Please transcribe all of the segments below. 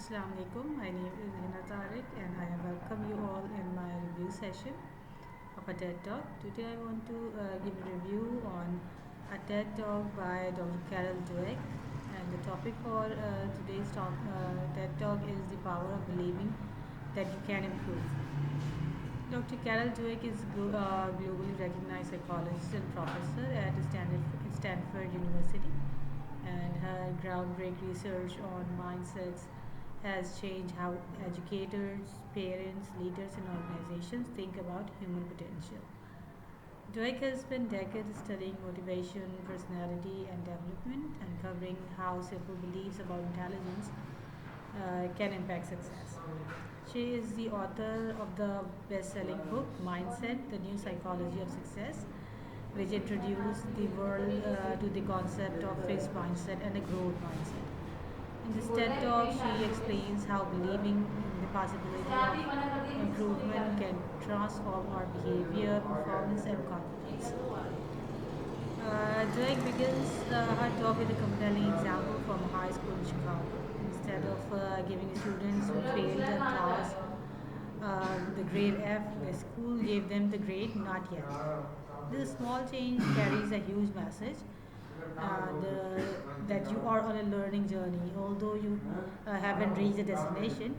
Assalamu alaikum. My name is Hena Tarique and I welcome you all in my review session of a TED Talk. Today I want to give a review on a TED Talk by Dr. Carol Dweck, and the topic for TED Talk is the power of believing that you can improve. Dr. Carol Dweck is a globally recognized psychologist and professor at Stanford University, and her groundbreaking research on mindsets has changed how educators, parents, leaders, and organizations think about human potential. Dweck has spent decades studying motivation, personality, and development, uncovering how simple beliefs about intelligence can impact success. She is the author of the best selling book, Mindset The New Psychology of Success, which introduced the world to the concept of fixed mindset and a growth mindset. In this TED Talk, she explains how believing in the possibility of improvement can transform our behavior, performance, and confidence. Drake begins her talk with a compelling example from high school in Chicago. Instead of giving students who failed a class the grade F, the school gave them the grade not yet. This small change carries a huge message that you are on a learning journey. Although you haven't reached the destination,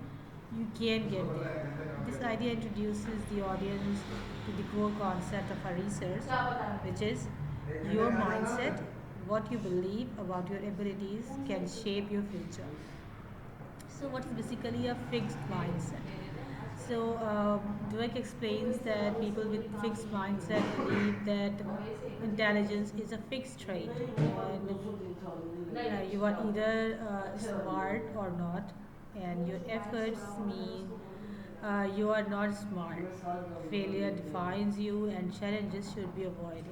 you can get there. This idea introduces the audience to the core concept of our research, which is your mindset, what you believe about your abilities can shape your future. So, what is basically a fixed mindset? Dweck explains that people with fixed mindset believe that intelligence is a fixed trait, and you are either smart or not, and your efforts mean you are not smart. Failure defines you, and challenges should be avoided.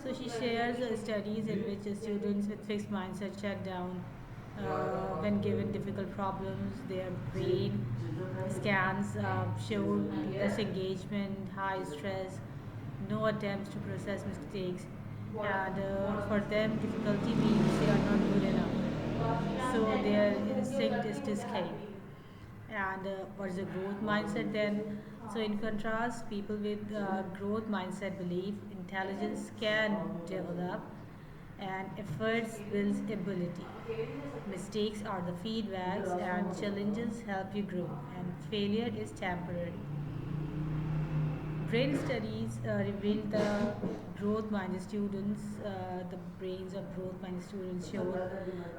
So she shares studies in which students with fixed mindset shut down when given difficult problems. Their brain scans showed less engagement, high stress, no attempts to process mistakes, and for them, difficulty means they are not good enough. So their instinct is to escape. And what is a growth mindset then? So, in contrast, people with growth mindset believe intelligence can develop and efforts builds ability. Mistakes are the feedbacks, and challenges help you grow, and failure is temporary. Brain studies revealed the brains of growth minded students show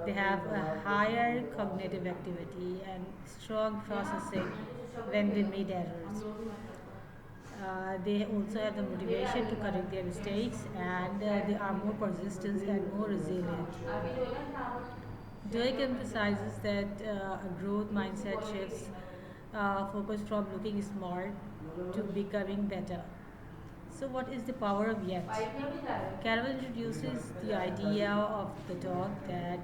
they have a higher cognitive activity and strong processing when they made errors. They also have the motivation to correct their mistakes, and they are more persistent and more resilient. Dweck emphasizes that a growth mindset shifts focus from looking smart to becoming better. So, what is the power of yet? Carol introduces the idea of the dog that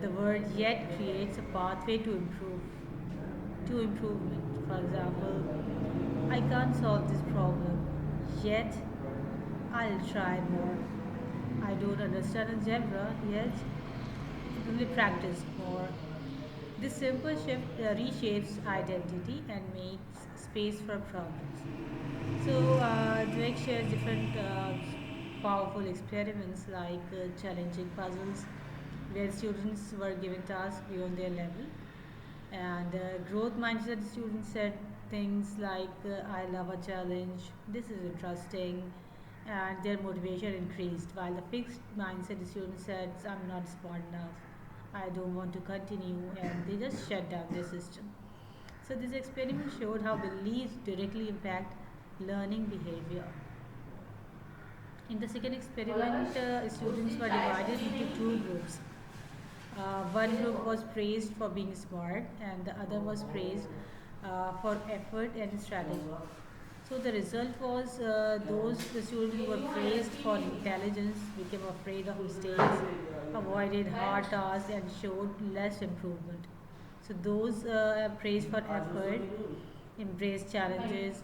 the word yet creates a pathway to improvement. For example, I can't solve this problem, yet I'll try more. I don't understand algebra, yet it will be practiced more. This simple shift reshapes identity and makes space for progress. Drake shares different powerful experiments like challenging puzzles, where students were given tasks beyond their level, and growth mindset students said things like, I love a challenge, this is interesting, and their motivation increased. While the fixed mindset students said, I'm not smart enough, I don't want to continue, and they just shut down their system. So, this experiment showed how beliefs directly impact learning behavior. In the second experiment, students were divided into two groups. One group was praised for being smart, and the other was praised for effort and strategy. So the result was those the students who were praised for intelligence became afraid of mistakes, avoided hard tasks, and showed less improvement. So those praised for effort embrace challenges,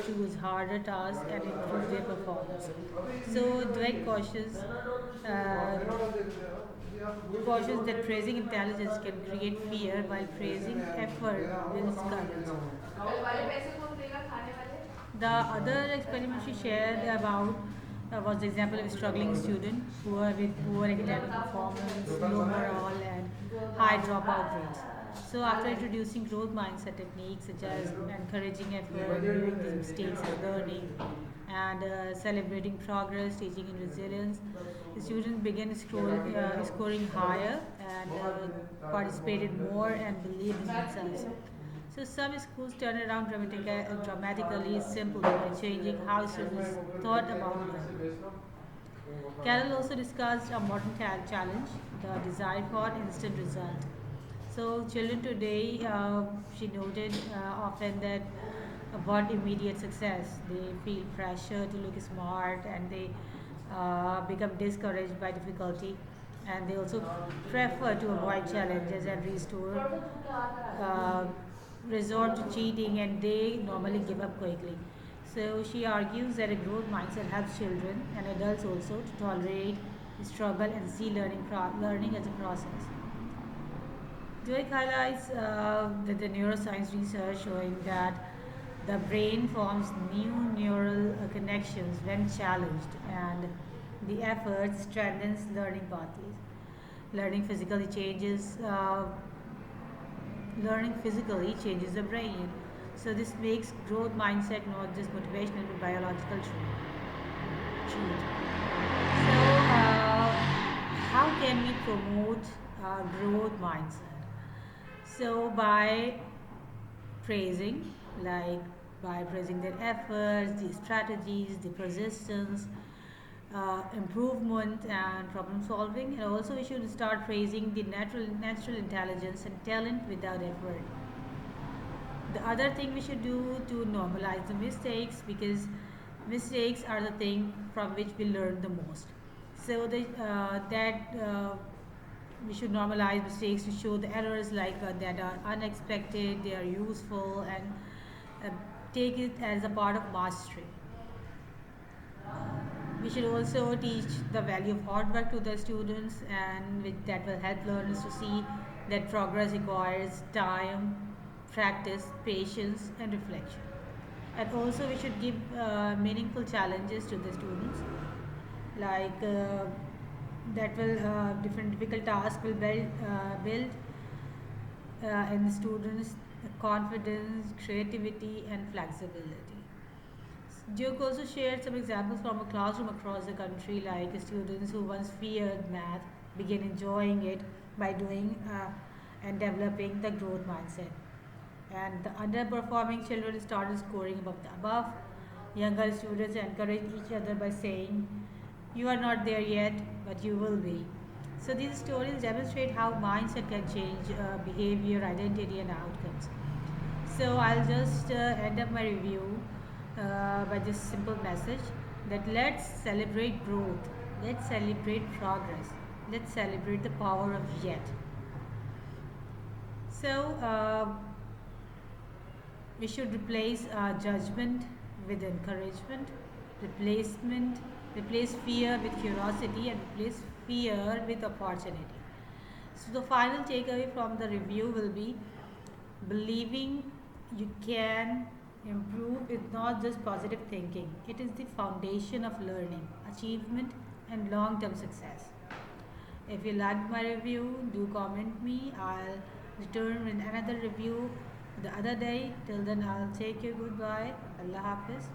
choose harder tasks, and improve their performance. So Dweck uh, cautions that praising intelligence can create fear while praising effort builds courage. The other experiment she shared about was the example of a struggling student with poor academic performance, low morale, and high dropout rates. So, after introducing growth mindset techniques such as encouraging effort, viewing these mistakes as learning, and celebrating progress, teaching in resilience, the students began scoring higher and participated more and believed in themselves. So some schools turn around dramatically simply by changing how students thought about learning. Carol also discussed a modern challenge, the desire for instant result. So children today, she noted often that want immediate success. They feel pressure to look smart and they become discouraged by difficulty. And they also prefer to avoid challenges and restore, uh, resort to cheating, and they normally give up quickly. So she argues that a growth mindset helps children and adults also to tolerate struggle and see learning as a process. Dweck highlights that the neuroscience research showing that the brain forms new neural connections when challenged, and the effort strengthens learning pathways. Learning physically changes. Learning physically changes the brain. So this makes growth mindset not just motivational but biological truth. So how can we promote growth mindset? So praising, like by praising their efforts, the strategies, the persistence, improvement, and problem solving. And also, we should start praising the natural intelligence and talent without effort. The other thing we should do to normalize the mistakes, because mistakes are the thing from which we learn the most. So that we should normalize mistakes to show the errors that are unexpected, they are useful, and uh, take it as a part of mastery. We should also teach the value of hard work to the students, and that will help learners to see that progress requires time, practice, patience, and reflection. And also, we should give meaningful challenges to the students, like that will different difficult tasks will build in the students confidence, creativity, and flexibility. Duke also shared some examples from a classroom across the country, like students who once feared math began enjoying it by doing and developing the growth mindset. And the underperforming children started scoring above the above. Younger students encouraged each other by saying, "You are not there yet, but you will be." So these stories demonstrate how mindset can change behavior, identity, and outcomes. So I'll just end up my review by this simple message that let's celebrate growth, let's celebrate progress, let's celebrate the power of yet. So we should replace judgment with encouragement, replacement, replace fear with curiosity, and replace fear with opportunity. So the final takeaway from the review will be believing you can improve is not just positive thinking, it is the foundation of learning, achievement, and long term success. If you liked my review, do comment me. I'll return with another review the other day. Till then, I'll take you goodbye. Allah Hafiz.